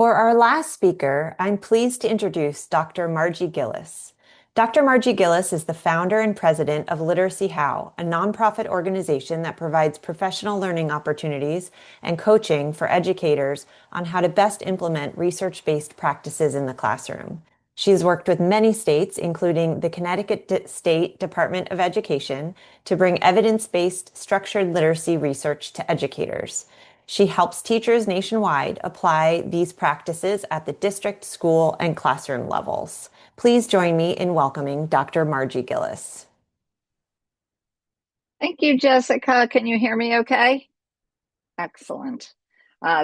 For our last speaker, I'm pleased to introduce Dr. Margie Gillis. Dr. Margie Gillis is the founder and president of Literacy How, a nonprofit organization that provides professional learning opportunities and coaching for educators on how to best implement research-based practices in the classroom. She's worked with many states, including the Connecticut State Department of Education, to bring evidence-based structured literacy research to educators. She helps teachers nationwide apply these practices at the district, school, and classroom levels. Please join me in welcoming Dr. Margie Gillis. Thank you, Jessica. Can you hear me okay? Excellent.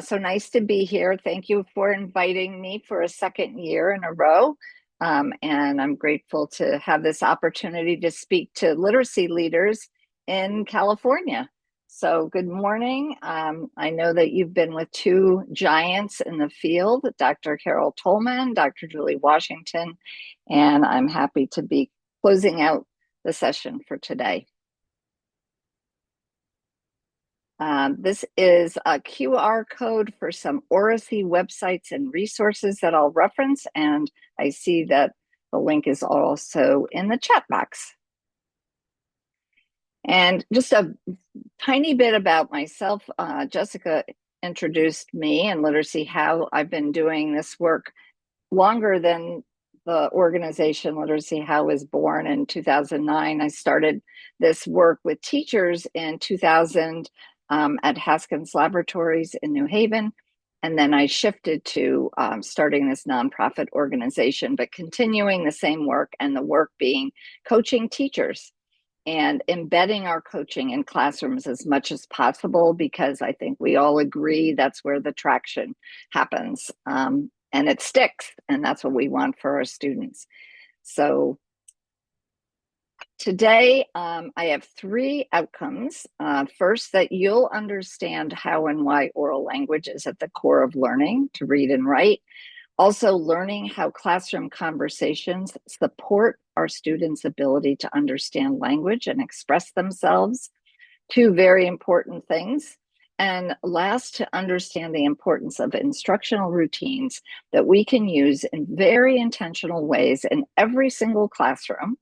So nice to be here. Thank you for inviting me for a second year in a row. And I'm grateful to have this opportunity to speak to literacy leaders in California. So good morning. I know that you've been with two giants in the field, Dr. Carol Tolman, Dr. Julie Washington, and I'm happy to be closing out the session for today. This is a QR code for some Oracy websites and resources that I'll reference, and I see that the link is also in the chat box. And just a tiny bit about myself. Jessica introduced me and Literacy How. I've been doing this work longer than the organization Literacy How was born in 2009. I started this work with teachers in 2000 at Haskins Laboratories in New Haven. And then I shifted to starting this nonprofit organization, but continuing the same work, and the work being coaching teachers and embedding our coaching in classrooms as much as possible, because I think we all agree that's where the traction happens. And it sticks, and that's what we want for our students. So today, I have three outcomes. First, that you'll understand how and why oral language is at the core of learning to read and write. Also, learning how classroom conversations support our students' ability to understand language and express themselves. Two very important things. And last, to understand the importance of instructional routines that we can use in very intentional ways in every single classroom.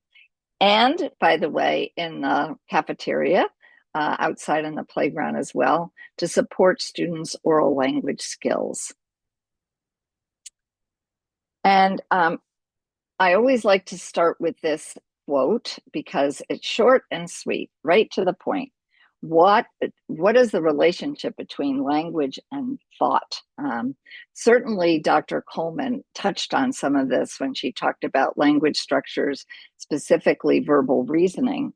And by the way, in the cafeteria, outside in the playground as well, to support students' oral language skills. And I always like to start with this quote because it's short and sweet, right to the point. What is the relationship between language and thought? Certainly, Dr. Coleman touched on some of this when she talked about language structures, specifically verbal reasoning.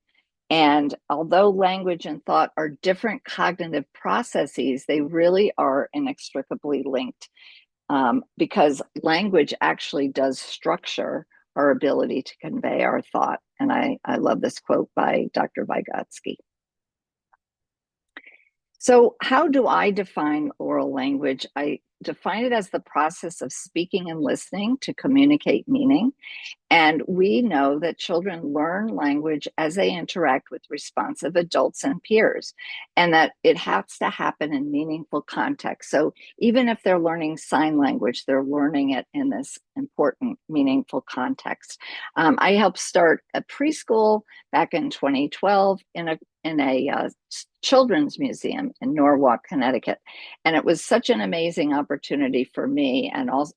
And although language and thought are different cognitive processes, they really are inextricably linked, because language actually does structure our ability to convey our thought. And I love this quote by Dr. Vygotsky. So how do I define oral language? I define it as the process of speaking and listening to communicate meaning. And we know that children learn language as they interact with responsive adults and peers, and that it has to happen in meaningful context. So even if they're learning sign language, they're learning it in this important, meaningful context. I helped start a preschool back in 2012 in a children's museum in Norwalk, Connecticut. And it was such an amazing opportunity for me, and also,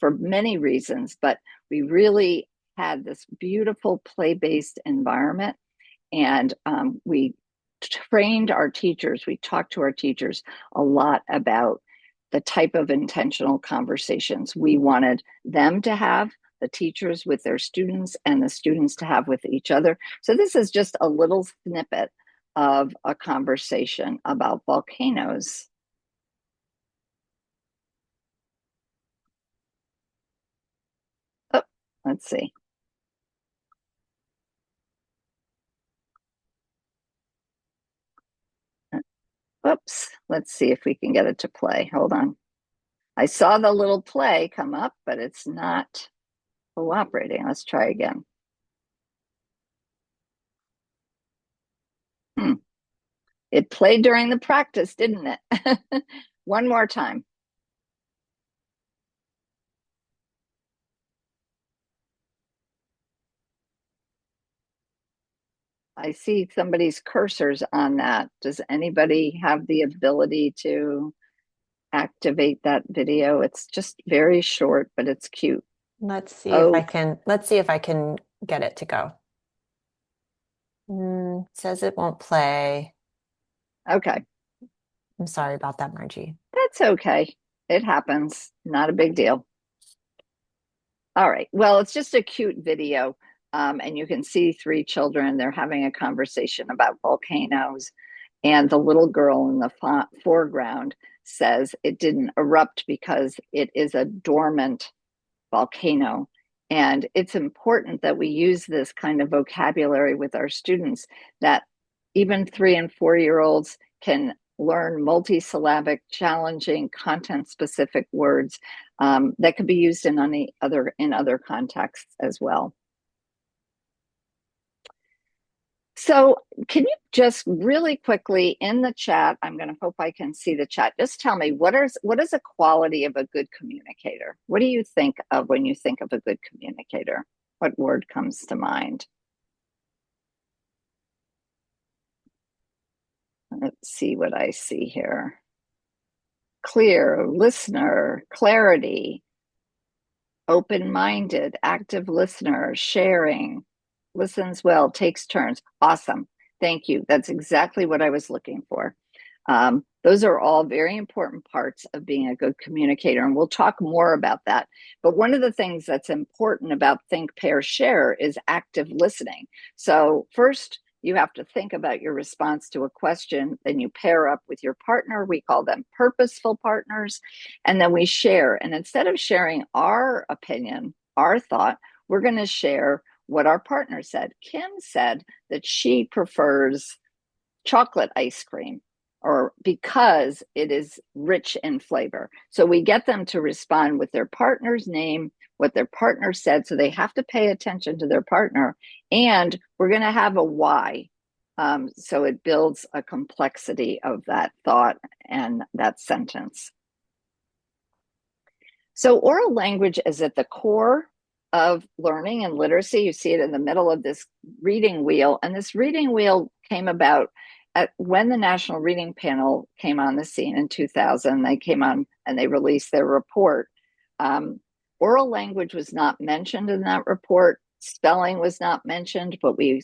for many reasons, but we really had this beautiful play-based environment. And we trained our teachers, we talked to our teachers a lot about the type of intentional conversations we wanted them to have, the teachers with their students, and the students to have with each other. So this is just a little snippet of a conversation about volcanoes. Oh, let's see. Whoops, let's see if we can get it to play. Hold on. I saw the little play come up, but it's not cooperating. Let's try again. It played during the practice, didn't it? One more time. I see somebody's cursors on that. Does anybody have the ability to activate that video? It's just very short, but it's cute. Oh, Let's see if I can get it to go. Says it won't play. okay. I'm sorry about that, Margie. That's okay. It happens. Not a big deal. All right. Well, it's just a cute video. And you can see three children. They're having a conversation about volcanoes. And the little girl in the foreground says it didn't erupt because it is a dormant volcano. And it's important that we use this kind of vocabulary with our students, that even 3 and 4 year olds can learn multisyllabic, challenging, content-specific words that could be used in other contexts as well. So can you just really quickly in the chat, I'm going to hope I can see the chat, just tell me what is a quality of a good communicator? What do you think of when you think of a good communicator? What word comes to mind? Let's see what I see here. Clear, listener, clarity, open-minded, active listener, sharing, listens well, takes turns. Awesome. Thank you. That's exactly what I was looking for. Those are all very important parts of being a good communicator, and we'll talk more about that. But one of the things that's important about think, pair, share is active listening. So first, you have to think about your response to a question, then you pair up with your partner. We call them purposeful partners, and then we share. And instead of sharing our opinion, our thought, we're going to share what our partner said. Kim said that she prefers chocolate ice cream, or because it is rich in flavor. So we get them to respond with their partner's name, what their partner said. So they have to pay attention to their partner. And we're going to have a why. So it builds a complexity of that thought and that sentence. So oral language is at the core of learning and literacy. You see it in the middle of this reading wheel. And this reading wheel came about when the National Reading Panel came on the scene in 2000. They came on and they released their report. Oral language was not mentioned in that report. Spelling was not mentioned, but we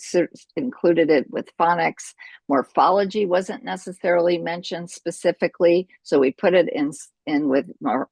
included it with phonics. Morphology wasn't necessarily mentioned specifically, so we put it in with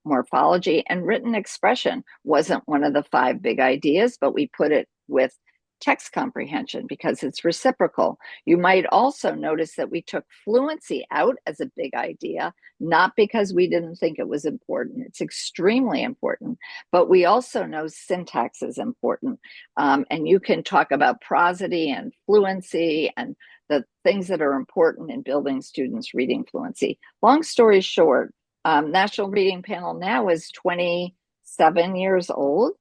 morphology. And written expression wasn't one of the 5 big ideas, but we put it with text comprehension because it's reciprocal. You might also notice that we took fluency out as a big idea, not because we didn't think it was important. It's extremely important, but we also know syntax is important. And you can talk about prosody and fluency and the things that are important in building students' reading fluency. Long story short, National Reading Panel now is 27 years old.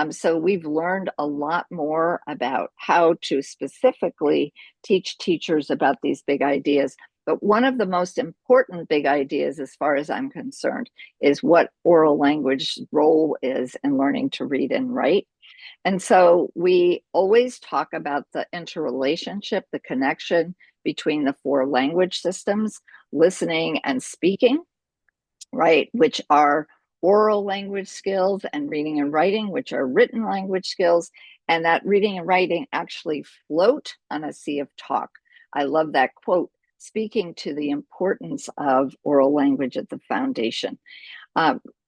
So we've learned a lot more about how to specifically teach teachers about these big ideas. But one of the most important big ideas, as far as I'm concerned, is what oral language role is in learning to read and write. And so we always talk about the interrelationship, the connection between the 4 language systems, listening and speaking, right, which are oral language skills, and reading and writing, which are written language skills. And that reading and writing actually float on a sea of talk. I love that quote, speaking to the importance of oral language at the foundation.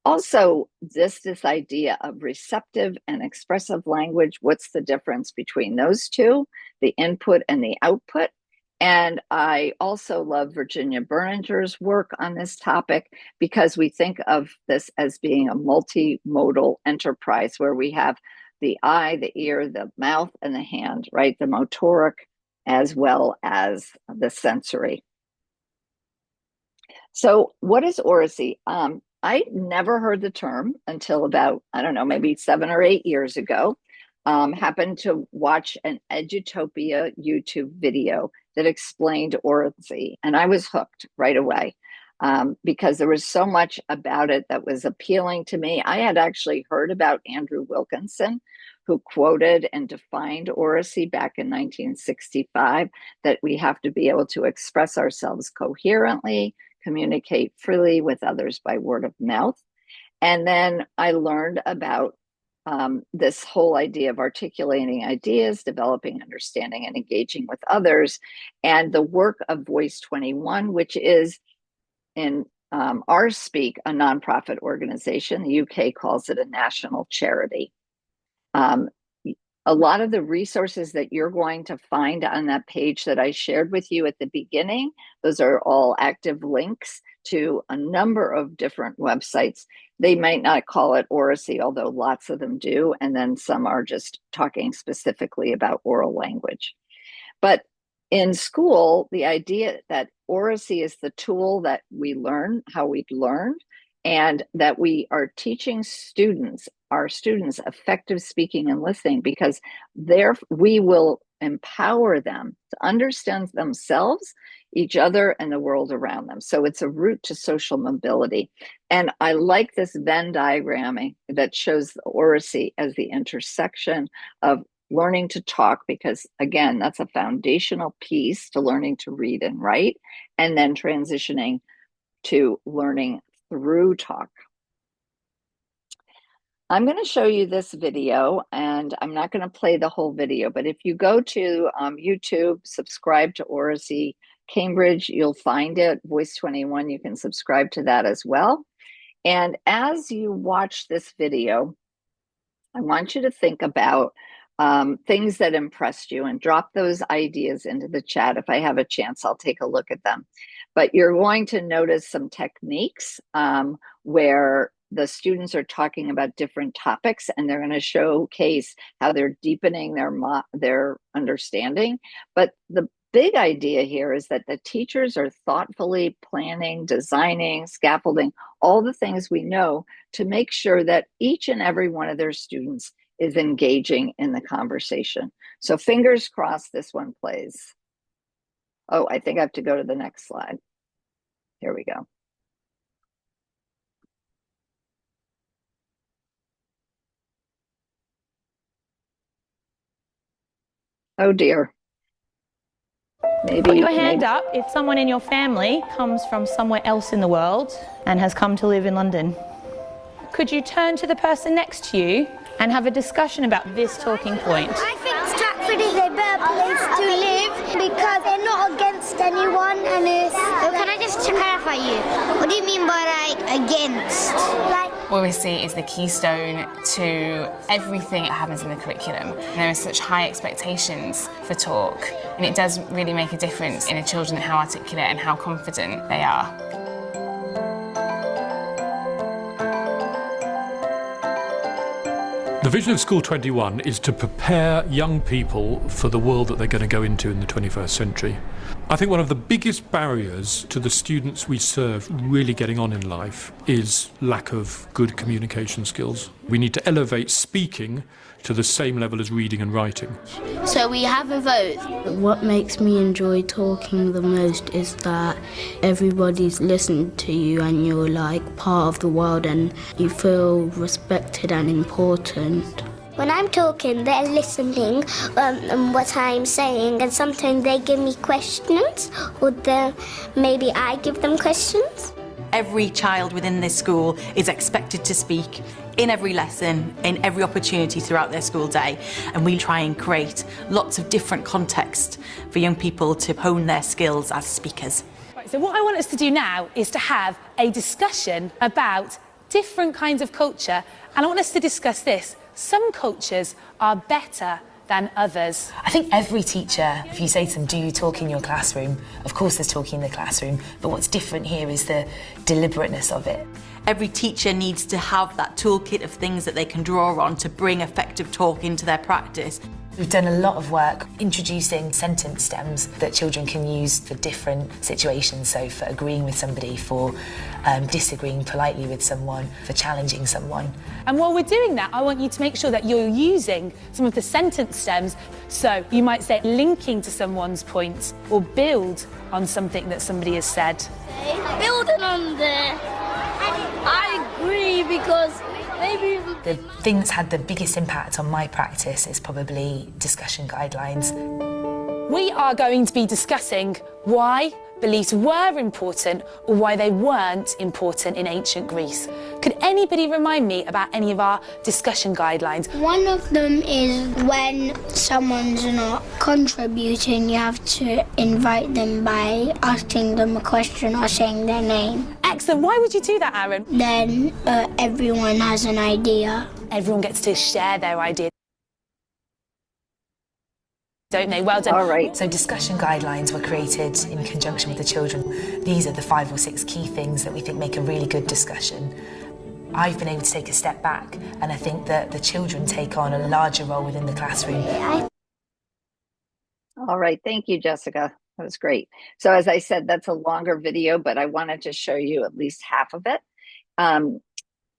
Also, this idea of receptive and expressive language, what's the difference between those two, the input and the output? And I also love Virginia Berninger's work on this topic because we think of this as being a multimodal enterprise where we have the eye, the ear, the mouth, and the hand, right? The motoric as well as the sensory. So what is oracy? I never heard the term until about, I don't know, maybe 7 or 8 years ago. Happened to watch an Edutopia YouTube video that explained oracy, and I was hooked right away because there was so much about it that was appealing to me. I had actually heard about Andrew Wilkinson, who quoted and defined oracy back in 1965, that we have to be able to express ourselves coherently, communicate freely with others by word of mouth. And then I learned about this whole idea of articulating ideas, developing understanding, and engaging with others, and the work of Voice 21, which is in our speak, a nonprofit organization. The UK calls it a national charity. A lot of the resources that you're going to find on that page that I shared with you at the beginning, those are all active links to a number of different websites. They might not call it oracy, although lots of them do, and then some are just talking specifically about oral language. But in school, the idea that oracy is the tool that we learn how we've learned, and that we are teaching our students effective speaking and listening, because we will empower them to understand themselves, each other, and the world around them. So it's a route to social mobility. And I like this Venn diagram that shows the oracy as the intersection of learning to talk, because again, that's a foundational piece to learning to read and write, and then transitioning to learning through talk. I'm going to show you this video, and I'm not going to play the whole video, but if you go to YouTube, subscribe to Oracy Cambridge, you'll find it. Voice 21, you can subscribe to that as well. And as you watch this video, I want you to think about things that impressed you, and drop those ideas into the chat. If I have a chance, I'll take a look at them. But you're going to notice some techniques where the students are talking about different topics, and they're going to showcase how they're deepening their understanding. But the big idea here is that the teachers are thoughtfully planning, designing, scaffolding, all the things we know to make sure that each and every one of their students is engaging in the conversation. So fingers crossed this one plays. Oh, I think I have to go to the next slide. Here we go. Oh dear. Put your hand up if someone in your family comes from somewhere else in the world and has come to live in London. Could you turn to the person next to you and have a discussion about this talking point? I think Stratford is a better place to live because they're not against anyone, and it's... So can I just clarify you? What do you mean by, like, against? Like... Oracy is the keystone to everything that happens in the curriculum. There are such high expectations for talk, and it does really make a difference in the children how articulate and how confident they are. The vision of School 21 is to prepare young people for the world that they're going to go into in the 21st century. I think one of the biggest barriers to the students we serve really getting on in life is lack of good communication skills. We need to elevate speaking to the same level as reading and writing. So we have a vote. What makes me enjoy talking the most is that everybody's listening to you and you're like part of the world and you feel respected and important. When I'm talking, they're listening what I'm saying, and sometimes they give me questions, or maybe I give them questions. Every child within this school is expected to speak in every lesson, in every opportunity throughout their school day, and we try and create lots of different contexts for young people to hone their skills as speakers. Right, so what I want us to do now is to have a discussion about different kinds of culture, and I want us to discuss this. Some cultures are better than others. I think every teacher, if you say to them, do you talk in your classroom? Of course there's talking in the classroom, but what's different here is the deliberateness of it. Every teacher needs to have that toolkit of things that they can draw on to bring effective talk into their practice. We've done a lot of work introducing sentence stems that children can use for different situations, so for agreeing with somebody, for disagreeing politely with someone, for challenging someone. And while we're doing that, I want you to make sure that you're using some of the sentence stems. So you might say linking to someone's point or build on something that somebody has said. Building on there. I agree, because maybe The thing that's had the biggest impact on my practice is probably discussion guidelines. We are going to be discussing why beliefs were important or why they weren't important in ancient Greece. Could anybody remind me about any of our discussion guidelines? One of them is when someone's not contributing, you have to invite them by asking them a question or saying their name. Excellent. Why would you do that, Aaron? Then everyone has an idea. Everyone gets to share their idea, don't they? Well done. All right. So discussion guidelines were created in conjunction with the children. These are the 5 or 6 key things that we think make a really good discussion. I've been able to take a step back, and I think that the children take on a larger role within the classroom. All right, thank you, Jessica. That was great. So as I said, that's a longer video, but I wanted to show you at least half of it.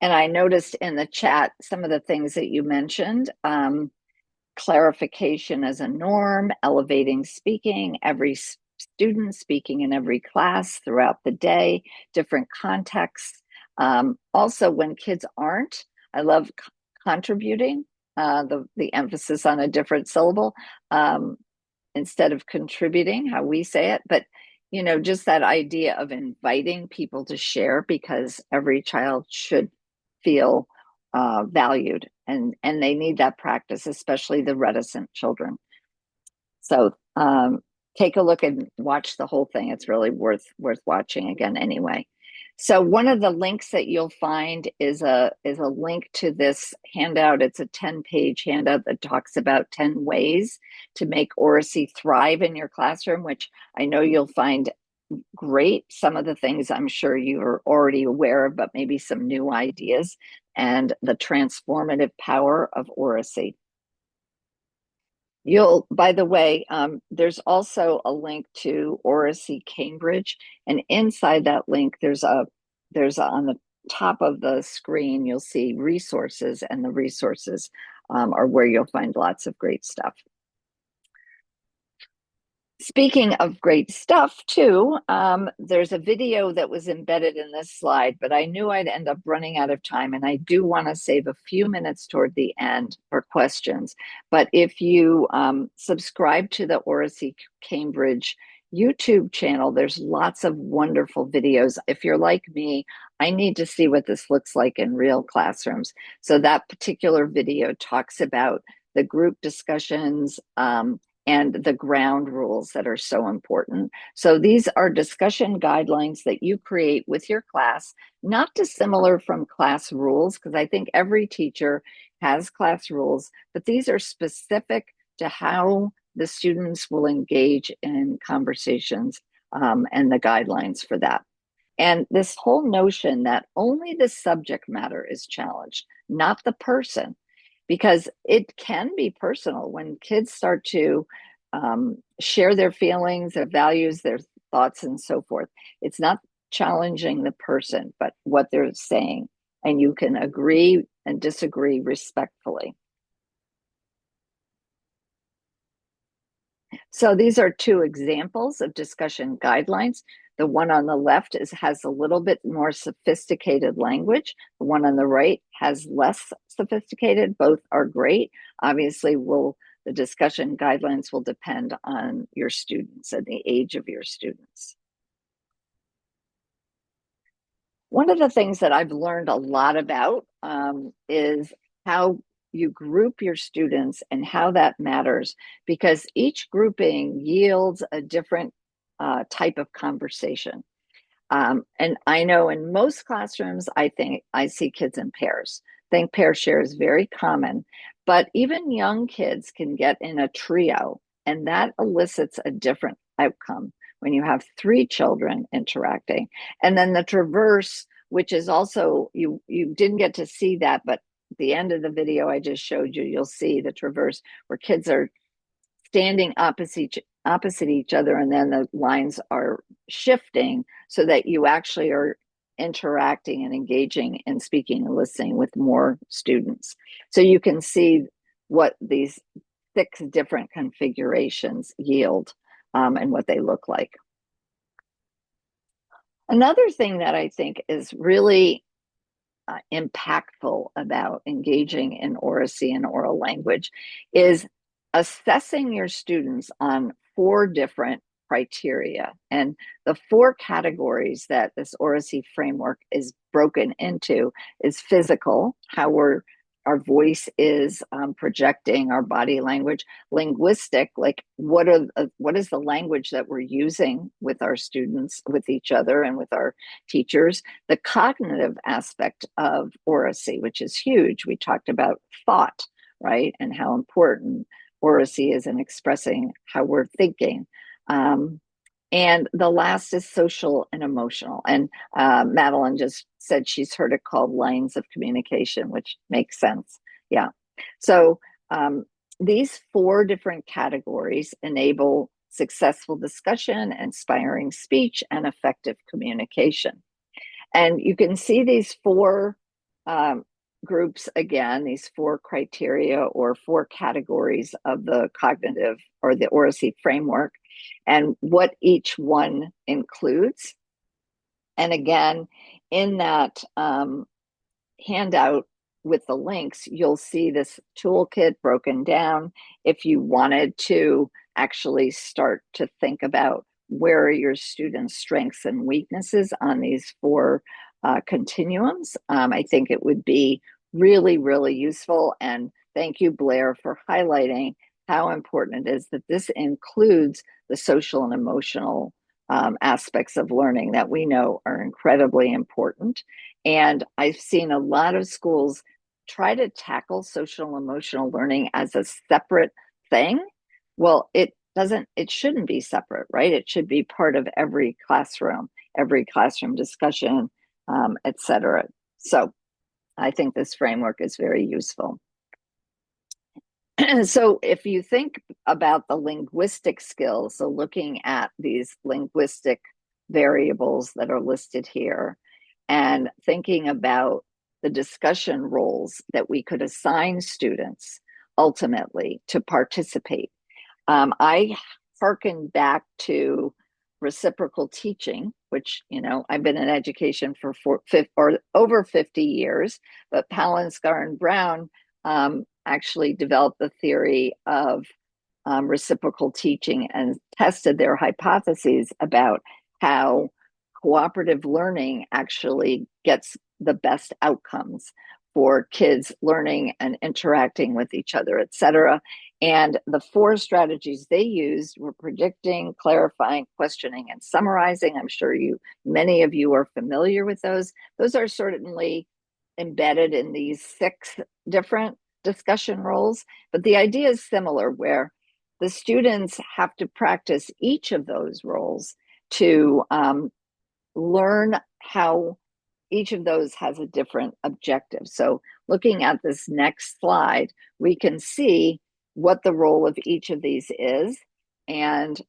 And I noticed in the chat some of the things that you mentioned. Clarification as a norm, elevating speaking, every student speaking in every class throughout the day, different contexts. Also, when kids aren't, I love contributing, the emphasis on a different syllable instead of contributing, how we say it. But, you know, just that idea of inviting people to share, because every child should feel valued, and they need that practice, especially the reticent children. So take a look and watch the whole thing. It's really worth watching again anyway. So one of the links that you'll find is a link to this handout. It's a 10-page handout that talks about 10 ways to make oracy thrive in your classroom, which I know you'll find great. Some of the things I'm sure you're already aware of, but maybe some new ideas, and the transformative power of oracy. By the way, there's also a link to Oracy Cambridge, and inside that link, there's on the top of the screen, you'll see resources, and the resources are where you'll find lots of great stuff. Speaking of great stuff too, there's a video that was embedded in this slide, but I knew I'd end up running out of time, and I do want to save a few minutes toward the end for questions. But if you subscribe to the Oracy Cambridge YouTube channel, there's lots of wonderful videos. If you're like me, I need to see what this looks like in real classrooms. So that particular video talks about the group discussions, and the ground rules that are so important. So these are discussion guidelines that you create with your class, not dissimilar from class rules, because I think every teacher has class rules, but these are specific to how the students will engage in conversations, and the guidelines for that. And this whole notion that only the subject matter is challenged, not the person, because it can be personal when kids start to share their feelings, their values, their thoughts, and so forth. It's not challenging the person, but what they're saying. And you can agree and disagree respectfully. So these are 2 examples of discussion guidelines. The one on the left has a little bit more sophisticated language. The one on the right has less sophisticated. Both are great. Obviously, the discussion guidelines will depend on your students and the age of your students. One of the things that I've learned a lot about is how you group your students and how that matters, because each grouping yields a different type of conversation. And I know in most classrooms, I think I see kids in pairs. I think pair share is very common, but even young kids can get in a trio, and that elicits a different outcome when you have 3 children interacting. And then the traverse, which is also, you didn't get to see that, but at the end of the video I just showed you, you'll see the traverse where kids are standing opposite each other, and then the lines are shifting so that you actually are interacting and engaging and speaking and listening with more students. So you can see what these 6 different configurations yield, and what they look like. Another thing that I think is really impactful about engaging in oracy and oral language is assessing your students on 4 different criteria. And the 4 categories that this oracy framework is broken into is physical, how our voice is projecting our body language; linguistic, like what is the language that we're using with our students, with each other, and with our teachers; the cognitive aspect of oracy, which is huge. We talked about thought, right, and how important oracy is in expressing how we're thinking. And the last is social and emotional. And Madeline just said she's heard it called lines of communication, which makes sense. Yeah. So these 4 different categories enable successful discussion, inspiring speech, and effective communication. And you can see these 4 groups again, these 4 criteria or 4 categories of the cognitive or the oracy framework, and what each one includes. And again, in that handout with the links, you'll see this toolkit broken down if you wanted to actually start to think about where are your students' strengths and weaknesses on these 4 continuums. I think it would be really, really useful. And thank you, Blair, for highlighting how important it is that this includes the social and emotional aspects of learning that we know are incredibly important. And I've seen a lot of schools try to tackle social and emotional learning as a separate thing. Well, it shouldn't be separate, right? It should be part of every classroom discussion, etc. So I think this framework is very useful. So if you think about the linguistic skills, so looking at these linguistic variables that are listed here, and thinking about the discussion roles that we could assign students ultimately to participate, I hearken back to reciprocal teaching, which, I've been in education for over 50 years, but Palanskar and Brown actually developed the theory of reciprocal teaching and tested their hypotheses about how cooperative learning actually gets the best outcomes for kids learning and interacting with each other, etc. And the 4 strategies they used were predicting, clarifying, questioning, and summarizing. I'm sure many of you are familiar with those. Those are certainly embedded in these 6 different discussion roles, but the idea is similar, where the students have to practice each of those roles to learn how each of those has a different objective. So looking at this next slide, we can see what the role of each of these is. And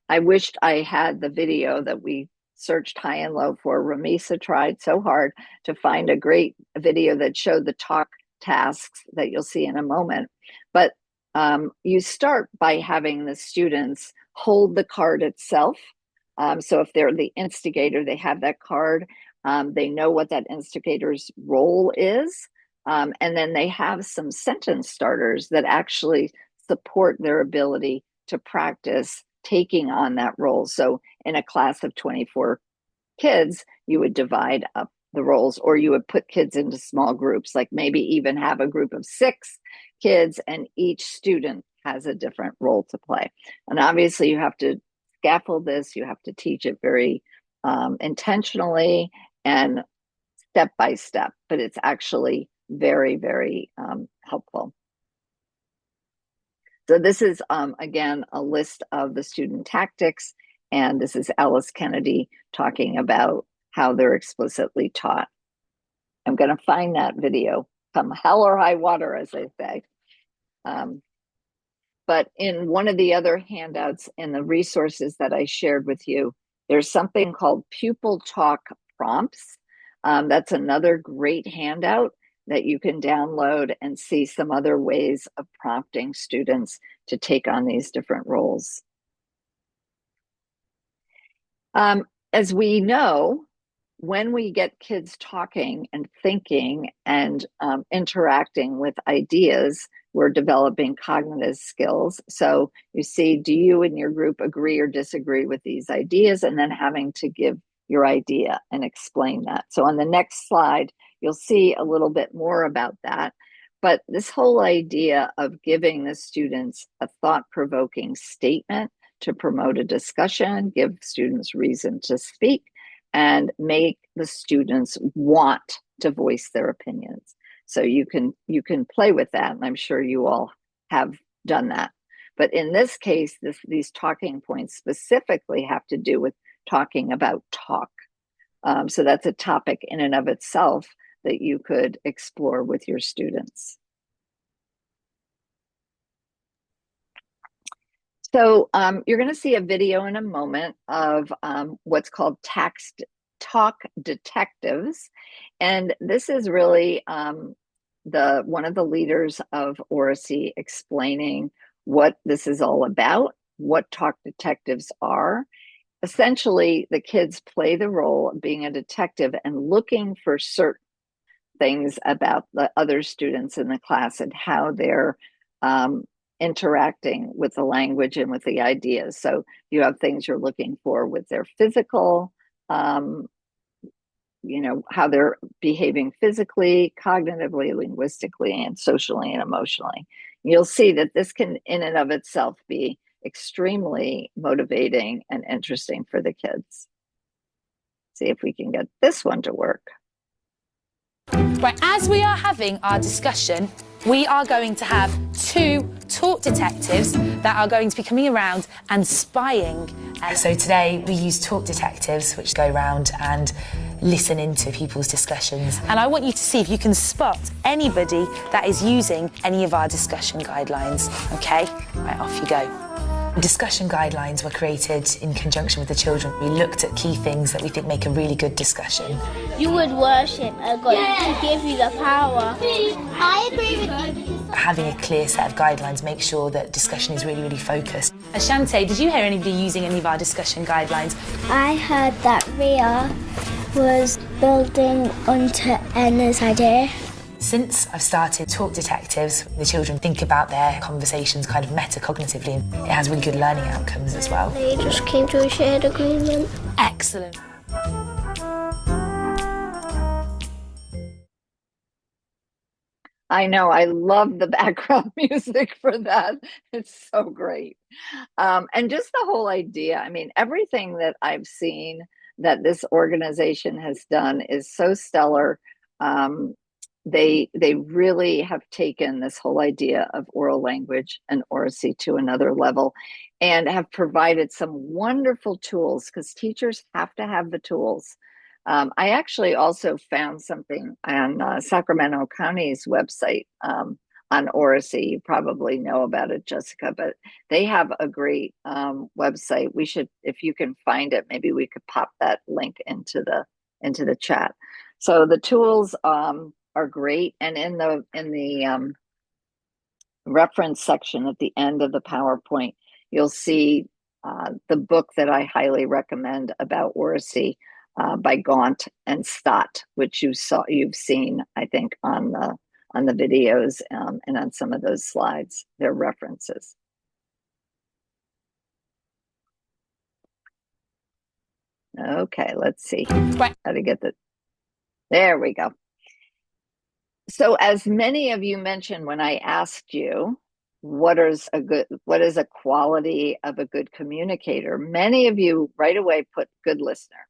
I wished I had the video that we searched high and low for. Ramisa tried so hard to find a great video that showed the talk tasks that you'll see in a moment. But you start by having the students hold the card itself. So if they're the instigator, they have that card. They know what that instigator's role is. And then they have some sentence starters that actually support their ability to practice taking on that role. So in a class of 24 kids, you would divide up the roles, or you would put kids into small groups, like maybe even have a group of 6 kids, and each student has a different role to play. And obviously you have to scaffold this, you have to teach it very intentionally and step by step, but it's actually very, very helpful. So this is, again, a list of the student tactics, and this is Alice Kennedy talking about how they're explicitly taught. I'm going to find that video, come hell or high water, as they say. But in one of the other handouts in the resources that I shared with you, there's something called Pupil Talk Prompts. That's another great handout that you can download and see some other ways of prompting students to take on these different roles. As we know, when we get kids talking and thinking and interacting with ideas, we're developing cognitive skills. So you see, do you and your group agree or disagree with these ideas? And then having to give your idea and explain that. So on the next slide, you'll see a little bit more about that. But this whole idea of giving the students a thought-provoking statement to promote a discussion, give students reason to speak, and make the students want to voice their opinions. So you can play with that, and I'm sure you all have done that. But in this case, these talking points specifically have to do with talking about talk. So that's a topic in and of itself that you could explore with your students. So you're going to see a video in a moment of what's called talk detectives. And this is really one of the leaders of Oracy explaining what this is all about, what talk detectives are. Essentially, the kids play the role of being a detective and looking for certain things about the other students in the class and how they're interacting with the language and with the ideas. So you have things you're looking for with their physical, how they're behaving physically, cognitively, linguistically, and socially and emotionally. You'll see that this can, in and of itself, be extremely motivating and interesting for the kids. See if we can get this one to work. Right, as we are having our discussion, we are going to have 2 talk detectives that are going to be coming around and spying. So today we use talk detectives, which go around and listen into people's discussions. And I want you to see if you can spot anybody that is using any of our discussion guidelines, okay? Right, off you go. Discussion guidelines were created in conjunction with the children. We looked at key things that we think make a really good discussion. You would worship a God to give you the power. I agree with you. Having a clear set of guidelines makes sure that discussion is really, really focused. Ashante, did you hear anybody using any of our discussion guidelines? I heard that Ria was building onto Anna's idea. Since I've started Talk Detectives, the children think about their conversations kind of metacognitively, and it has really good learning outcomes as well. They just came to a shared agreement. Excellent. I know, I love the background music for that. It's so great. And just the whole idea, I mean, everything that I've seen that this organization has done is so stellar. They really have taken this whole idea of oral language and oracy to another level and have provided some wonderful tools, because teachers have to have the tools. I actually also found something on Sacramento County's website on oracy. You probably know about it, Jessica, but they have a great website. We should, if you can find it, maybe we could pop that link into the chat. So the tools are great, and in the reference section at the end of the PowerPoint, you'll see the book that I highly recommend about oracy by Gaunt and Stott, which you've seen, I think, on the videos and on some of those slides. They're references. Okay, let's see how to get there we go. So as many of you mentioned when I asked you, what is a quality of a good communicator? Many of you right away put good listener.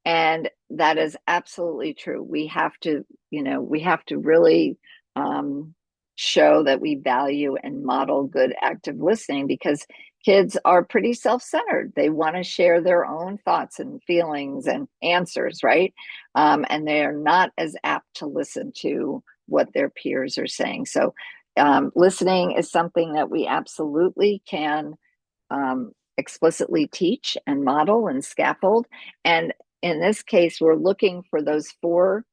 And that is absolutely true. We have to really show that we value and model good active listening, because kids are pretty self-centered. They want to share their own thoughts and feelings and answers, right? And they are not as apt to listen to what their peers are saying. So listening is something that we absolutely can explicitly teach and model and scaffold. And in this case, we're looking for those four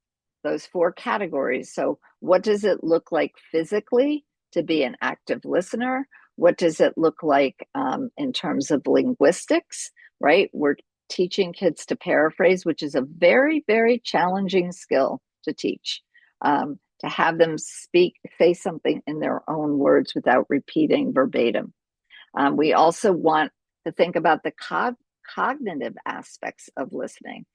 categories. So what does it look like physically to be an active listener? What does it look like in terms of linguistics, right? We're teaching kids to paraphrase, which is a very, very challenging skill to teach, to have them say something in their own words without repeating verbatim. We also want to think about the cognitive aspects of listening,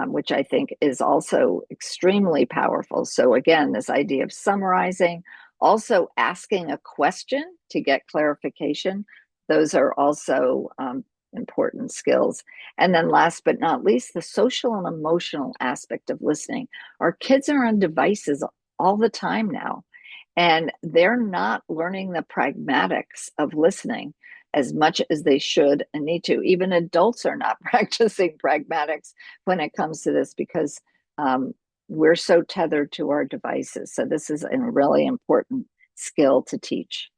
which I think is also extremely powerful. So again, this idea of summarizing, also asking a question to get clarification, those are also important skills. And then last but not least, the social and emotional aspect of listening. Our kids are on devices all the time now, and they're not learning the pragmatics of listening as much as they should and need to. Even adults are not practicing pragmatics when it comes to this, because we're so tethered to our devices. So this is a really important skill to teach.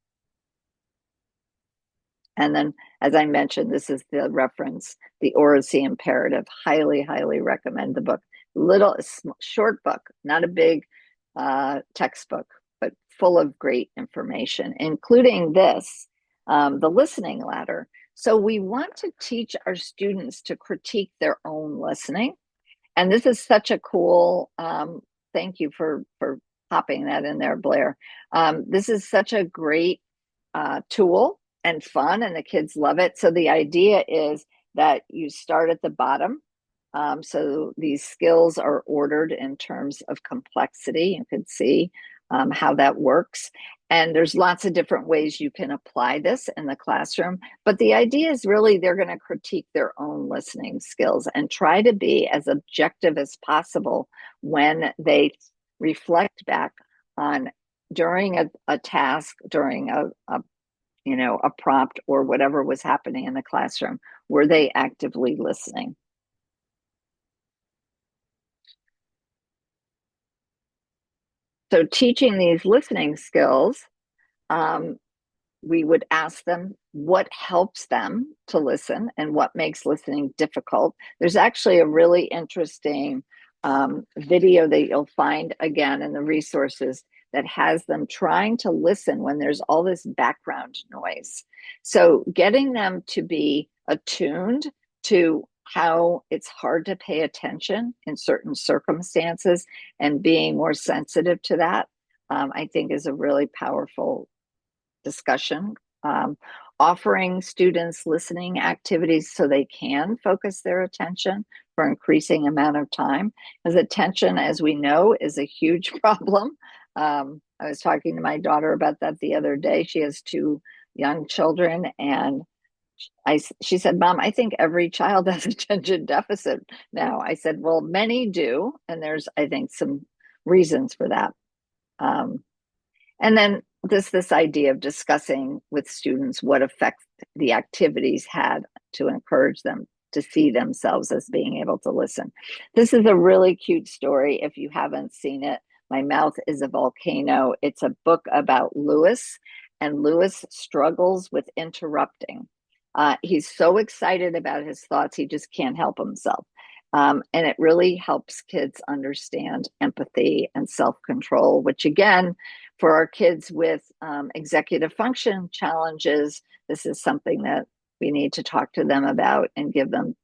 And then, as I mentioned, this is the reference, the Oracy Imperative. Highly, highly recommend the book. Short book, not a big textbook, but full of great information, including this, the listening ladder. So we want to teach our students to critique their own listening. And this is such a cool, thank you for popping that in there, Blair. This is such a great tool and fun, and the kids love it. So the idea is that you start at the bottom. So these skills are ordered in terms of complexity. You can see how that works. And there's lots of different ways you can apply this in the classroom. But the idea is really they're going to critique their own listening skills and try to be as objective as possible when they reflect back on during a task, during a prompt or whatever was happening in the classroom. Were they actively listening? So teaching these listening skills, we would ask them what helps them to listen and what makes listening difficult. There's actually a really interesting video that you'll find again in the resources that has them trying to listen when there's all this background noise. So getting them to be attuned to how it's hard to pay attention in certain circumstances and being more sensitive to that, I think is a really powerful discussion. Offering students listening activities so they can focus their attention for increasing amount of time, because attention, as we know, is a huge problem. I was talking to my daughter about that the other day. She has 2 young children, and she said, "Mom, I think every child has attention deficit now." I said, "Well, many do, and there's, I think, some reasons for that." And then this idea of discussing with students what effect the activities had to encourage them to see themselves as being able to listen. This is a really cute story. If you haven't seen it, My Mouth is a Volcano. It's a book about Lewis, and Lewis struggles with interrupting. He's so excited about his thoughts, he just can't help himself. And it really helps kids understand empathy and self-control, which again, for our kids with executive function challenges, this is something that we need to talk to them about and give them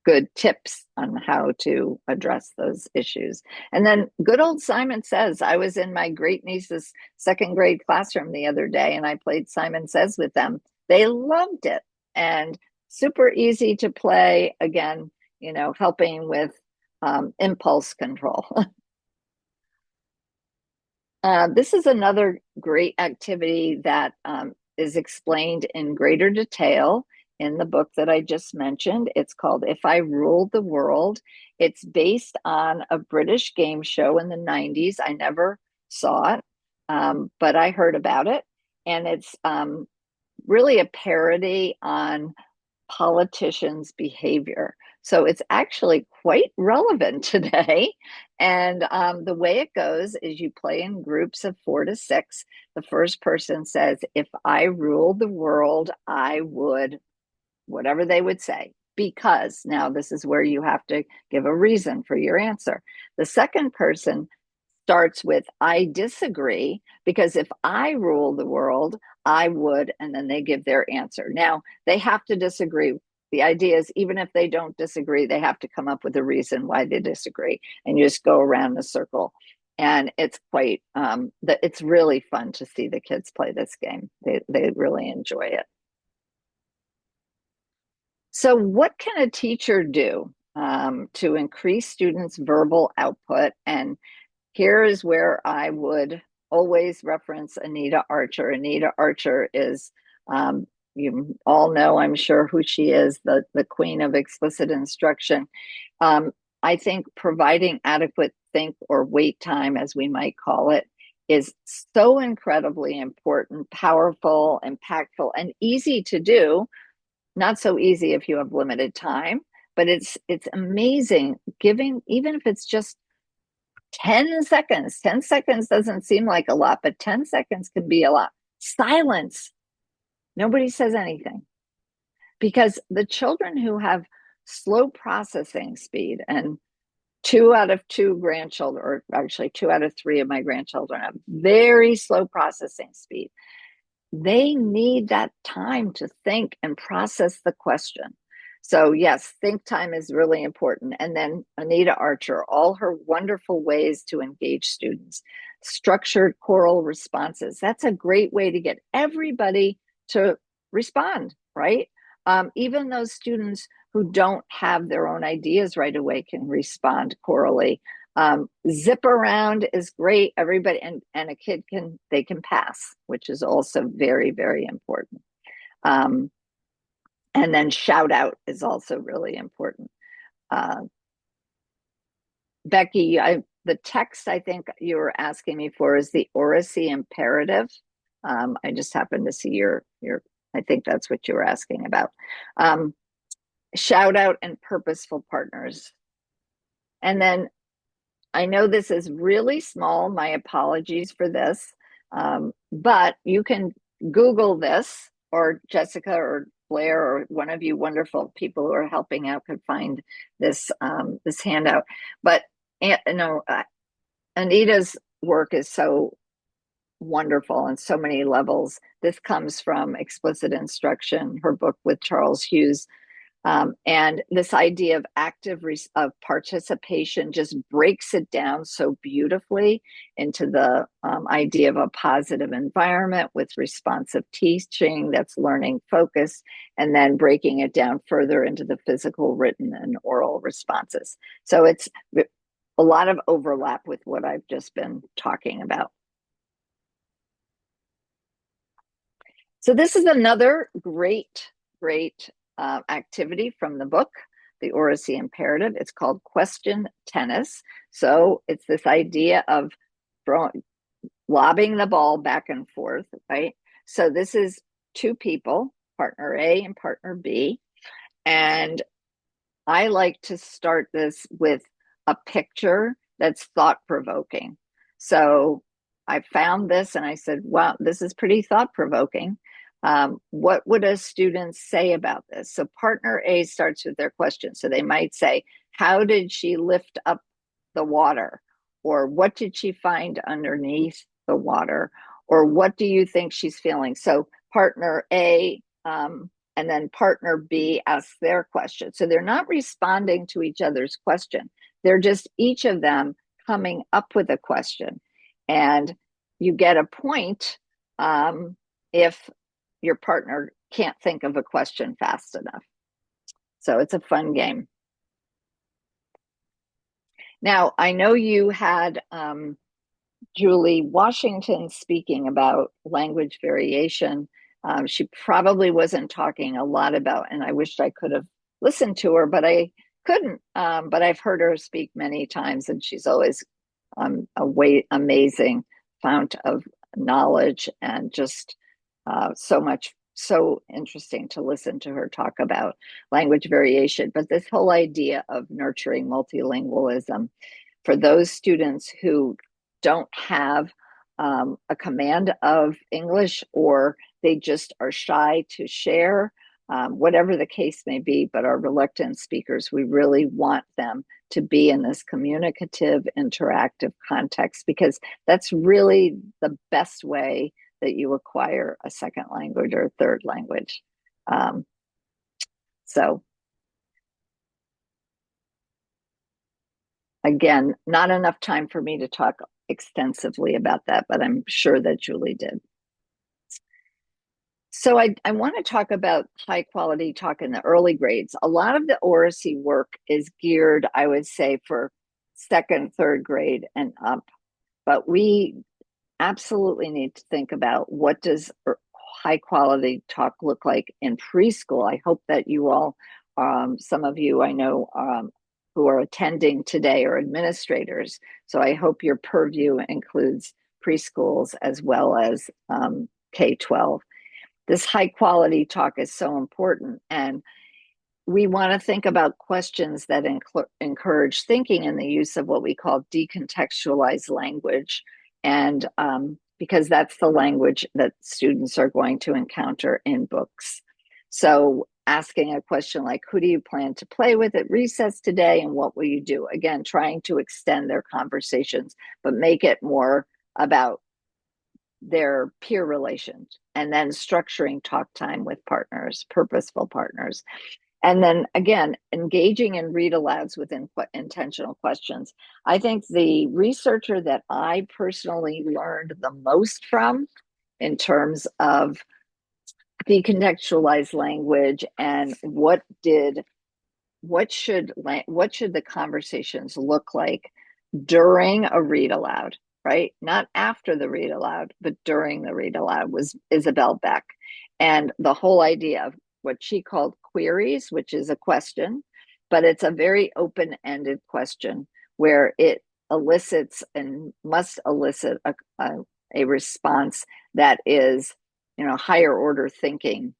good tips on how to address those issues. And then good old Simon Says. I was in my great niece's 2nd grade classroom the other day, and I played Simon Says with them. They loved it, and super easy to play. Again, helping with impulse control. This is another great activity that is explained in greater detail in the book that I just mentioned. It's called If I Ruled the World. It's based on a British game show in the 90s. I never saw it, but I heard about it. And it's really a parody on politicians' behavior. So it's actually quite relevant today. And the way it goes is you play in groups of 4 to 6. The first person says, if I ruled the world, I would, whatever they would say, because now this is where you have to give a reason for your answer. The second person starts with, I disagree, because if I rule the world, I would, and then they give their answer. Now, they have to disagree the idea is even if they don't disagree, they have to come up with a reason why they disagree, and you just go around the circle. And it's quite, it's really fun to see the kids play this game. They really enjoy it. So what can a teacher do to increase students' verbal output? And here is where I would always reference Anita Archer. Anita Archer is, you all know, I'm sure, who she is, the queen of explicit instruction. I think providing adequate think or wait time, as we might call it, is so incredibly important, powerful, impactful, and easy to do. Not so easy if you have limited time, but it's amazing giving, even if it's just 10 seconds. 10 seconds doesn't seem like a lot, but 10 seconds can be a lot. Silence. Nobody says anything. Because the children who have slow processing speed, and 2 out of 2 grandchildren, or actually 2 out of 3 of my grandchildren, have very slow processing speed. They need that time to think and process the question. So yes, think time is really important. And then Anita Archer, all her wonderful ways to engage students, structured choral responses. That's a great way to get everybody to respond, right? Even those students who don't have their own ideas right away can respond chorally. Zip around is great. Everybody, and a kid can pass, which is also very, very important. And then shout out is also really important. Becky, the text I think you were asking me for is the oracy imperative. I just happened to see your, I think that's what you were asking about. Shout out and purposeful partners. And then I know this is really small. My apologies for this. But you can Google this, or Jessica or Blair or one of you wonderful people who are helping out could find this this handout. But Anita's work is so wonderful on so many levels. This comes from Explicit Instruction, her book with Charles Hughes. And this idea of active participation just breaks it down so beautifully into the idea of a positive environment with responsive teaching that's learning focused, and then breaking it down further into the physical, written, and oral responses. So it's a lot of overlap with what I've just been talking about. So this is another great activity from the book, The Oracy Imperative. It's called Question Tennis. So it's this idea of lobbing the ball back and forth, right? So this is 2 people, partner A and partner B. And I like to start this with a picture that's thought-provoking. So I found this and I said, wow, this is pretty thought-provoking. What would a student say about this? So partner A starts with their question. So they might say, how did she lift up the water? Or what did she find underneath the water? Or what do you think she's feeling? So partner A and then partner B asks their question. So they're not responding to each other's question. They're just each of them coming up with a question. And you get a point if your partner can't think of a question fast enough. So it's a fun game. Now, I know you had Julie Washington speaking about language variation. She probably wasn't talking a lot about, and I wished I could have listened to her, but I couldn't. But I've heard her speak many times, and she's always amazing fount of knowledge, and just so interesting to listen to her talk about language variation. But this whole idea of nurturing multilingualism for those students who don't have a command of English, or they just are shy to share, whatever the case may be, but are reluctant speakers, we really want them to be in this communicative, interactive context, because that's really the best way that you acquire a second language or a third language. So again, not enough time for me to talk extensively about that, but I'm sure that Julie did. So I want to talk about high quality talk in the early grades. A lot of the oracy work is geared, I would say, for second, third grade and up. But we absolutely need to think about what does high quality talk look like in preschool. I hope that you all, some of you I know who are attending today are administrators. So I hope your purview includes preschools as well as K-12. This high quality talk is so important. And we want to think about questions that encourage thinking in the use of what we call decontextualized language. And because that's the language that students are going to encounter in books. So asking a question like, who do you plan to play with at recess today and what will you do? Again, trying to extend their conversations, but make it more about their peer relations, and then structuring talk time with partners, purposeful partners. And then again, engaging in read alouds with intentional questions. I think the researcher that I personally learned the most from in terms of decontextualized language and what should the conversations look like during a read aloud, right? Not after the read aloud, but during the read aloud, was Isabel Beck. And the whole idea of what she called queries, which is a question, but it's a very open-ended question where it elicits and must elicit a response that is, higher order thinking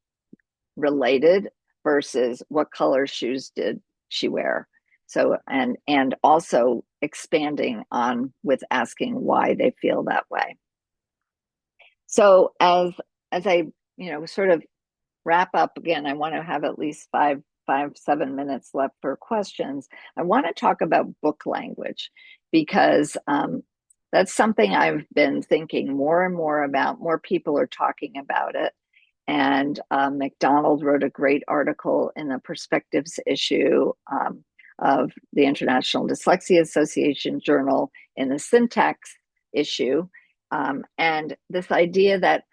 related versus what color shoes did she wear. So, and also expanding on with asking why they feel that way. So as I, sort of wrap up again, I want to have at least 7 minutes left for questions. I want to talk about book language because that's something I've been thinking more and more about. More people are talking about it. And McDonald wrote a great article in the Perspectives issue of the International Dyslexia Association journal in the Syntax issue. And this idea that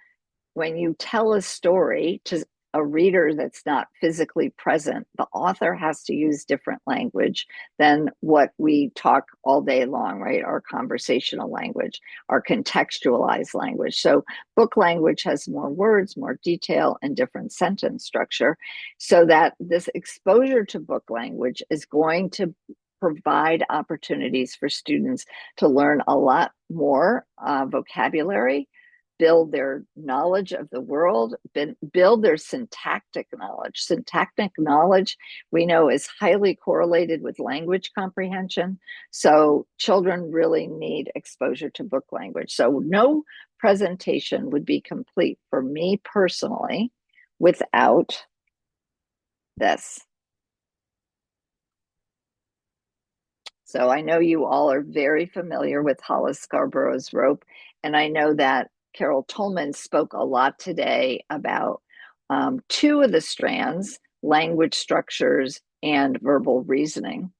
when you tell a story to a reader that's not physically present, the author has to use different language than what we talk all day long, right? Our conversational language, our contextualized language. So book language has more words, more detail, and different sentence structure, so that this exposure to book language is going to provide opportunities for students to learn a lot more vocabulary, build their knowledge of the world, build their syntactic knowledge. Syntactic knowledge, we know, is highly correlated with language comprehension. So children really need exposure to book language. So no presentation would be complete for me personally without this. So I know you all are very familiar with Hollis Scarborough's rope, and I know that Carol Tolman spoke a lot today about two of the strands, language structures and verbal reasoning.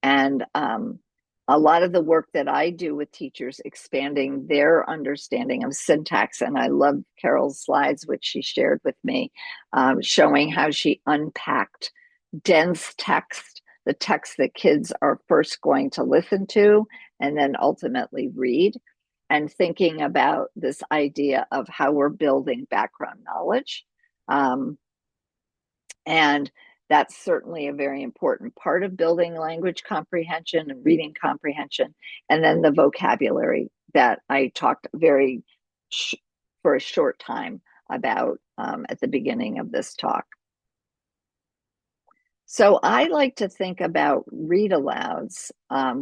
And a lot of the work that I do with teachers, expanding their understanding of syntax, and I love Carol's slides, which she shared with me, showing how she unpacked dense text, the text that kids are first going to listen to and then ultimately read, and thinking about this idea of how we're building background knowledge. And that's certainly a very important part of building language comprehension and reading comprehension. And then the vocabulary that I talked for a short time about at the beginning of this talk. So I like to think about read alouds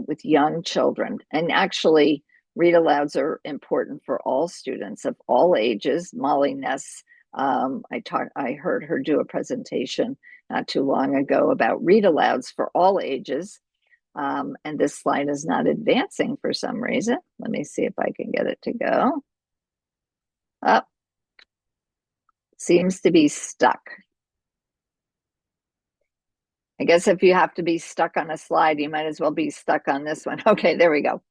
with young children, and actually read alouds are important for all students of all ages. Molly Ness, I heard her do a presentation not too long ago about read alouds for all ages. And this slide is not advancing for some reason. Let me see if I can get it to go. Seems to be stuck. I guess if you have to be stuck on a slide, you might as well be stuck on this one. Okay, there we go.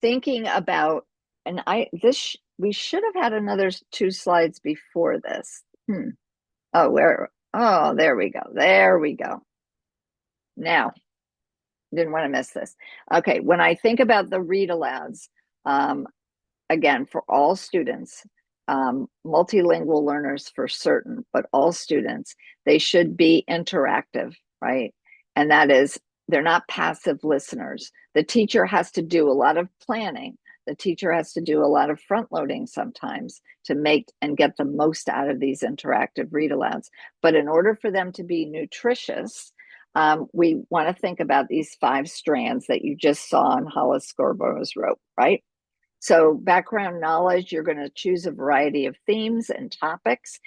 Thinking about, and we should have had another 2 slides before this. Oh, there we go. There we go. Now, didn't want to miss this. Okay, when I think about the read alouds, again, for all students, multilingual learners for certain, but all students, they should be interactive, right? And that is, they're not passive listeners. The teacher has to do a lot of planning. The teacher has to do a lot of front loading sometimes to make and get the most out of these interactive read alouds. But in order for them to be nutritious, we want to think about these 5 strands that you just saw on Hollis Scorborough's rope, right? So background knowledge, you're going to choose a variety of themes and topics.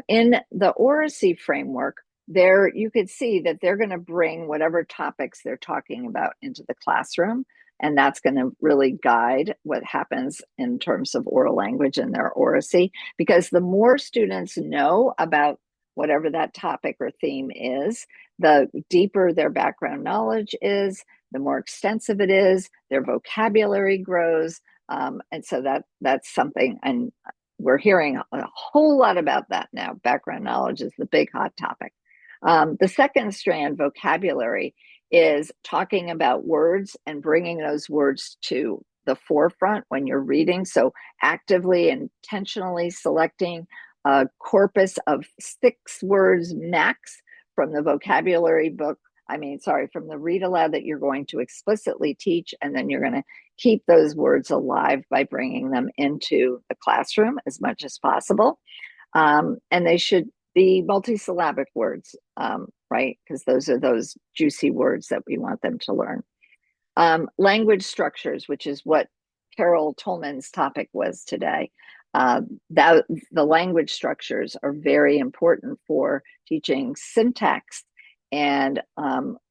In the oracy framework, there you could see that they're going to bring whatever topics they're talking about into the classroom, and that's going to really guide what happens in terms of oral language in their oracy, because the more students know about whatever that topic or theme is, the deeper their background knowledge is, the more extensive it is, their vocabulary grows. And so that's something, and we're hearing a whole lot about that now. Background knowledge is the big hot topic. The second strand, vocabulary, is talking about words and bringing those words to the forefront when you're reading. So actively, intentionally selecting a corpus of 6 words max from the vocabulary book. From the read aloud that you're going to explicitly teach, and then you're going to keep those words alive by bringing them into the classroom as much as possible. And they should be multisyllabic words, right? Because those are those juicy words that we want them to learn. Language structures, which is what Carol Tolman's topic was today. The language structures are very important for teaching syntax and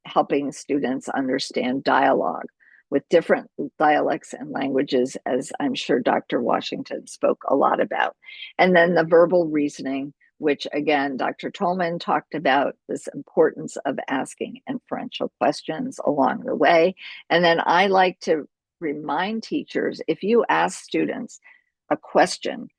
helping students understand dialogue with different dialects and languages, as I'm sure Dr. Washington spoke a lot about. And then the verbal reasoning, which again, Dr. Tolman talked about this importance of asking inferential questions along the way. And then I like to remind teachers, if you ask students a question,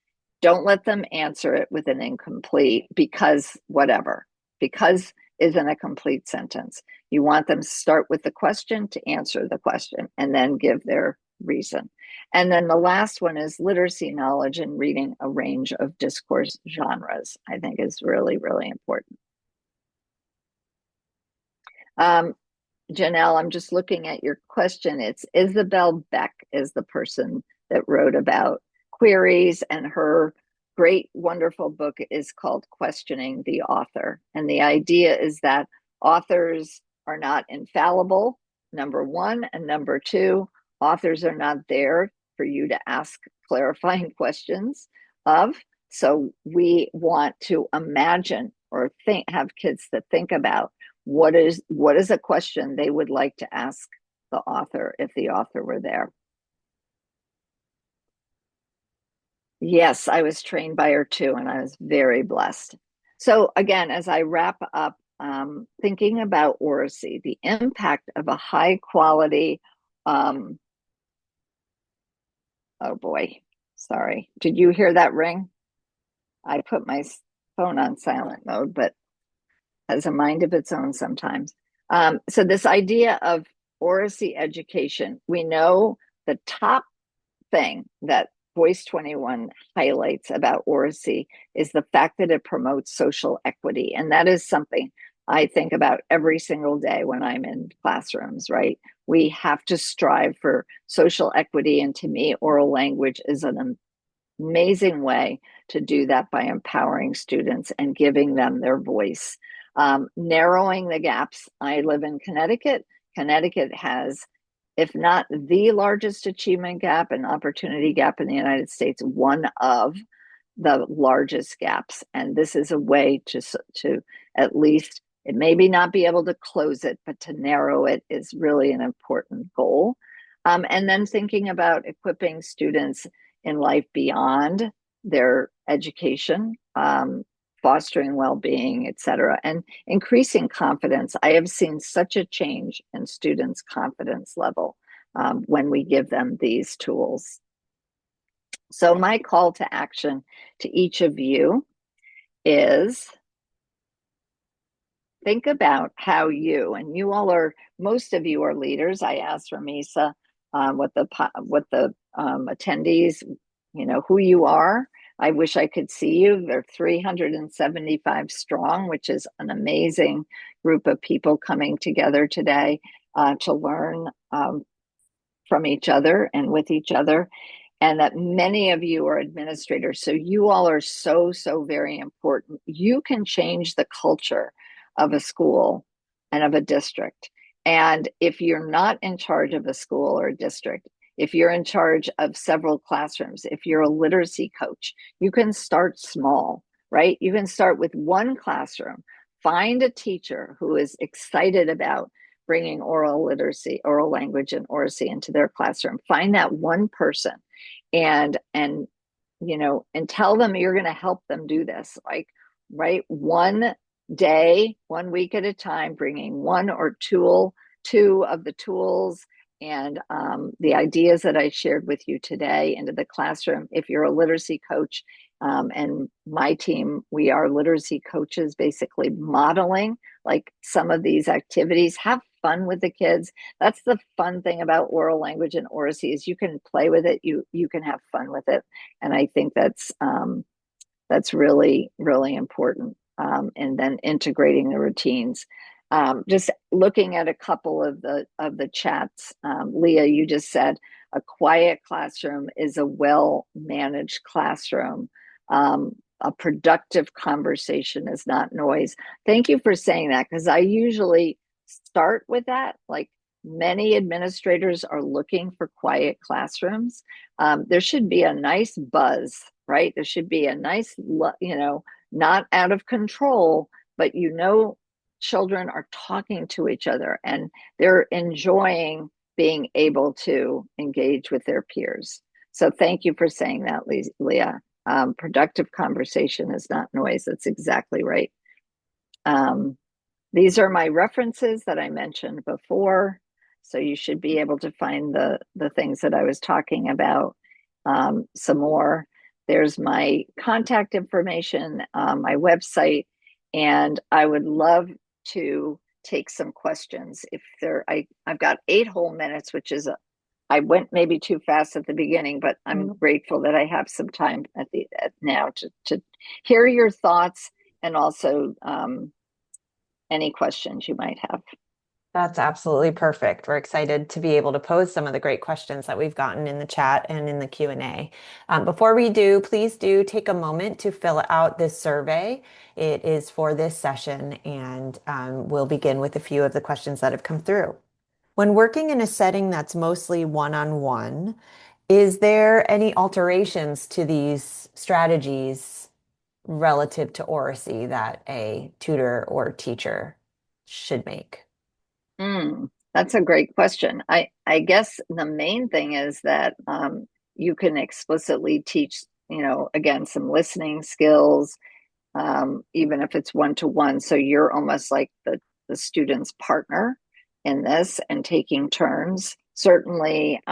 don't let them answer it with an incomplete because whatever, because isn't a complete sentence. You want them to start with the question to answer the question and then give their reason. And then the last one is literacy knowledge and reading a range of discourse genres, I think is really, really important. Janelle, I'm just looking at your question. It's Isabel Beck is the person that wrote about queries, and her great, wonderful book is called Questioning the Author. And the idea is that authors are not infallible, number one, and number two, authors are not there for you to ask clarifying questions of. So we want to imagine or have kids to think about what is a question they would like to ask the author if the author were there. Yes, I was trained by her too, and I was very blessed. So again, as I wrap up, thinking about oracy, the impact of a high quality, oh boy, sorry. Did you hear that ring? I put my phone on silent mode, but has a mind of its own sometimes. So this idea of oracy education, we know the top thing that Voice 21 highlights about oracy is the fact that it promotes social equity. And that is something I think about every single day when I'm in classrooms, right? We have to strive for social equity. And to me, oral language is an amazing way to do that by empowering students and giving them their voice. Narrowing the gaps. I live in Connecticut. Connecticut has, if not the largest achievement gap and opportunity gap in the United States, one of the largest gaps. And this is a way to at least, it maybe not be able to close it, but to narrow it is really an important goal. And then thinking about equipping students in life beyond their education fostering well-being, etc., and increasing confidence. I have seen such a change in students' confidence level when we give them these tools. So my call to action to each of you is think about how you, and you all are, most of you are leaders. I asked Ramisa what the attendees, who you are. I wish I could see you. They're 375 strong, which is an amazing group of people coming together today to learn from each other and with each other. And that many of you are administrators. So you all are so, so very important. You can change the culture of a school and of a district. And if you're not in charge of a school or a district, if you're in charge of several classrooms, if you're a literacy coach, you can start small, right? You can start with one classroom. Find a teacher who is excited about bringing oral literacy, oral language and oracy into their classroom. Find that one person and tell them you're going to help them do this. Like, right, one day, 1 week at a time, bringing one or two of the tools and the ideas that I shared with you today into the classroom. If you're a literacy coach, and my team, we are literacy coaches, basically modeling like some of these activities. Have fun with the kids. That's the fun thing about oral language and oracy, is you can play with it, you can have fun with it. And I think that's really, really important. And then integrating the routines. Just looking at a couple of the chats, Leah, you just said a quiet classroom is a well-managed classroom. A productive conversation is not noise. Thank you for saying that, because I usually start with that. Like, many administrators are looking for quiet classrooms. There should be a nice buzz, right? There should be a nice, not out of control, but children are talking to each other and they're enjoying being able to engage with their peers. So thank you for saying that, Leah. Productive conversation is not noise. That's exactly right. These are my references that I mentioned before. So you should be able to find the things that I was talking about some more. There's my contact information, my website, and I would love to take some questions. I've got 8 whole minutes, which is I went maybe too fast at the beginning, but I'm grateful that I have some time now to hear your thoughts and also any questions you might have. That's absolutely perfect. We're excited to be able to pose some of the great questions that we've gotten in the chat and in the Q&A. Before we do, please do take a moment to fill out this survey. It is for this session, and we'll begin with a few of the questions that have come through. When working in a setting that's mostly one-on-one, is there any alterations to these strategies relative to oracy that a tutor or teacher should make? That's a great question. I guess the main thing is that you can explicitly teach, again, some listening skills, even if it's one-to-one. So you're almost like the student's partner in this and taking turns. Certainly,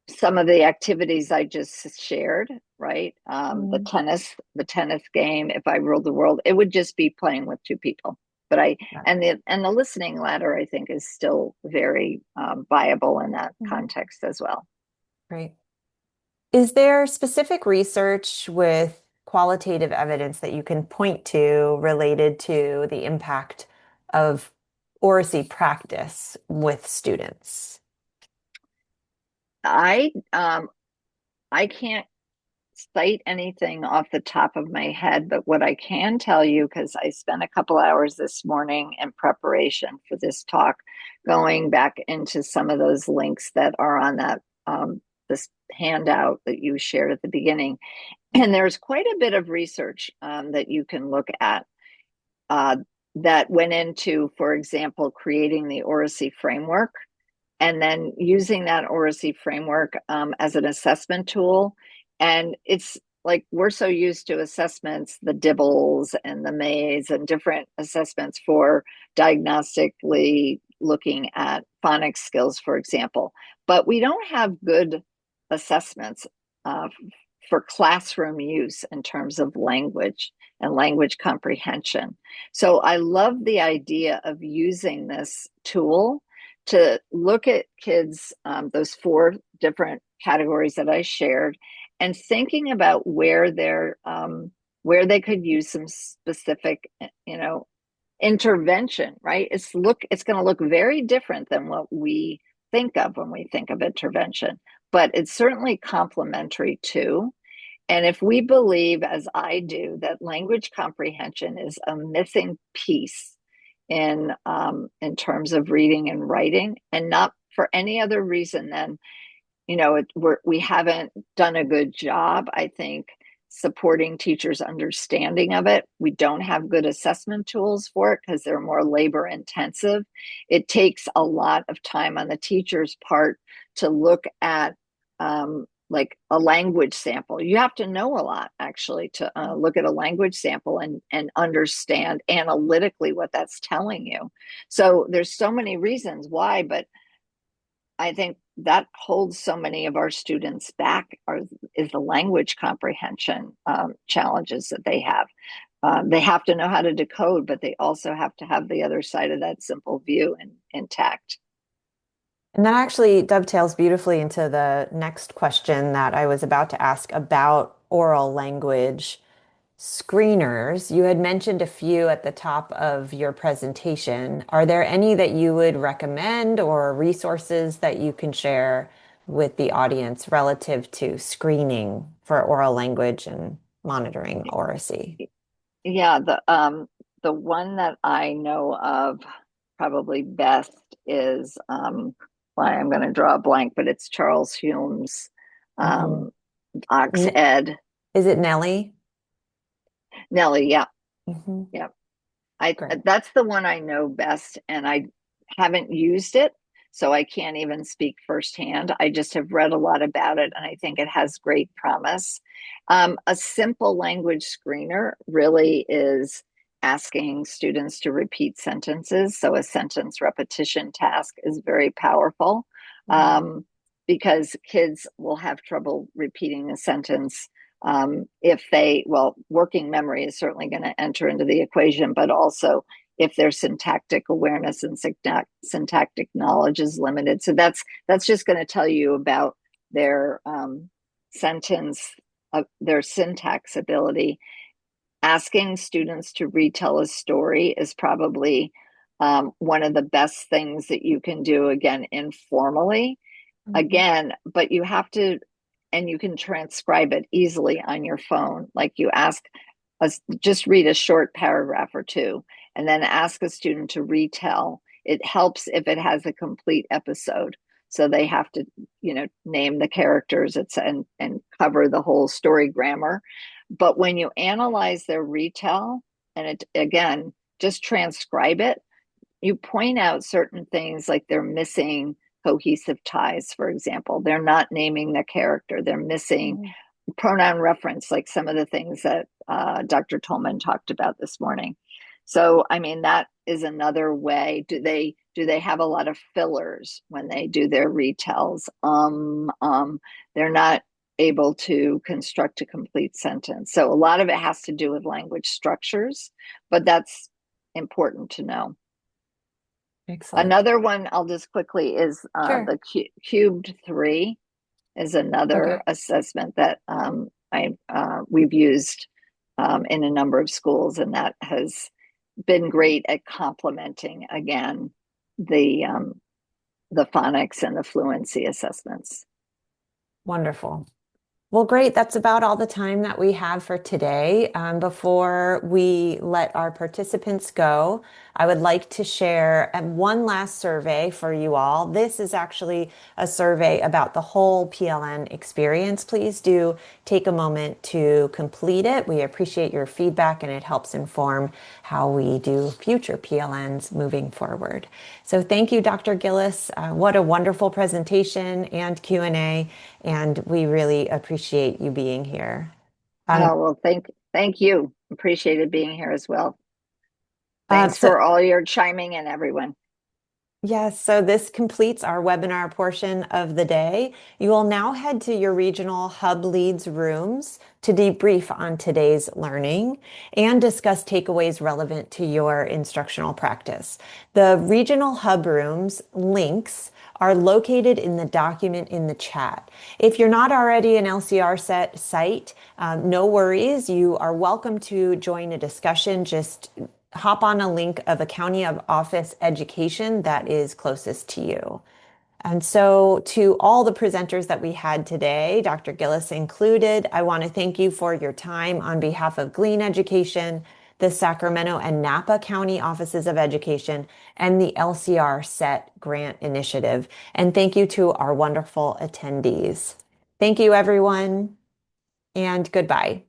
some of the activities I just shared, right? The tennis game, if I ruled the world, it would just be playing with 2 people. But and the listening ladder, I think, is still very viable in that context as well. Great. Is there specific research with qualitative evidence that you can point to related to the impact of oracy practice with students? I can't cite anything off the top of my head, but what I can tell you, because I spent a couple hours this morning in preparation for this talk, going back into some of those links that are on that this handout that you shared at the beginning, and there's quite a bit of research that you can look at that went into, for example, creating the oracy framework, and then using that oracy framework as an assessment tool. And it's like we're so used to assessments, the Dibbles and the Mays and different assessments for diagnostically looking at phonics skills, for example. But we don't have good assessments for classroom use in terms of language and language comprehension. So I love the idea of using this tool to look at kids, those 4 different categories that I shared, and thinking about where they could use some specific, intervention, right? It's going to look very different than what we think of when we think of intervention, but it's certainly complementary too. And if we believe, as I do, that language comprehension is a missing piece in terms of reading and writing, and not for any other reason than, we haven't done a good job, I think, supporting teachers' understanding of it. We don't have good assessment tools for it because they're more labor intensive. It takes a lot of time on the teacher's part to look at like a language sample. You have to know a lot, actually, to look at a language sample and understand analytically what that's telling you. So there's so many reasons why, but I think that holds so many of our students back is the language comprehension challenges that they have. They have to know how to decode, but they also have to have the other side of that simple view intact. And that actually dovetails beautifully into the next question that I was about to ask about oral language screeners. You had mentioned a few at the top of your presentation. Are there any that you would recommend or resources that you can share with the audience relative to screening for oral language and monitoring oracy? Yeah, the one that I know of probably best is why I'm going to draw a blank, but it's Charles Hume's OXED. Is it Nellie? Nellie, yeah. Mm-hmm. Yeah. That's the one I know best, and I haven't used it, so I can't even speak firsthand. I just have read a lot about it, and I think it has great promise. A simple language screener really is asking students to repeat sentences. So a sentence repetition task is very powerful because kids will have trouble repeating a sentence working memory is certainly going to enter into the equation, but also if their syntactic awareness and syntactic knowledge is limited. So that's just going to tell you about their their syntax ability. Asking students to retell a story is probably one of the best things that you can do, again, informally. Again, but you have to, and you can transcribe it easily on your phone. Like you just read a short paragraph or 2, and then ask a student to retell. It helps if it has a complete episode. So they have to, name the characters and cover the whole story grammar. But when you analyze their retell, and again, just transcribe it, you point out certain things like they're missing cohesive ties, for example. They're not naming the character. They're missing pronoun reference, like some of the things that Dr. Tolman talked about this morning. So, I mean, that is another way. Do they have a lot of fillers when they do their retells? They're not able to construct a complete sentence. So a lot of it has to do with language structures, but that's important to know. Excellent. Another one I'll just quickly is the Cubed 3 is another assessment that we've used in a number of schools, and that has been great at complementing, again, the phonics and the fluency assessments. Wonderful. Well, great. That's about all the time that we have for today. Before we let our participants go, I would like to share one last survey for you all. This is actually a survey about the whole PLN experience. Please do take a moment to complete it. We appreciate your feedback, and it helps inform how we do future PLNs moving forward. So thank you, Dr. Gillis. What a wonderful presentation and Q&A, and we really appreciate you being here. Um, Well, thank you. Appreciated being here as well. uh, Thanks so for all your chiming in, everyone. Yes, so this completes our webinar portion of the day. You will now head to your regional hub leads rooms to debrief on today's learning and discuss takeaways relevant to your instructional practice. The regional hub rooms links are located in the document in the chat. If you're not already an LCR site, no worries. You are welcome to join a discussion. Just hop on a link of a county of office education that is closest to you. And so to all the presenters that we had today, Dr. Gillis included, I want to thank you for your time on behalf of Glean Education, the Sacramento and Napa County Offices of Education, and the LCR SET Grant Initiative. And thank you to our wonderful attendees. Thank you, everyone, and goodbye.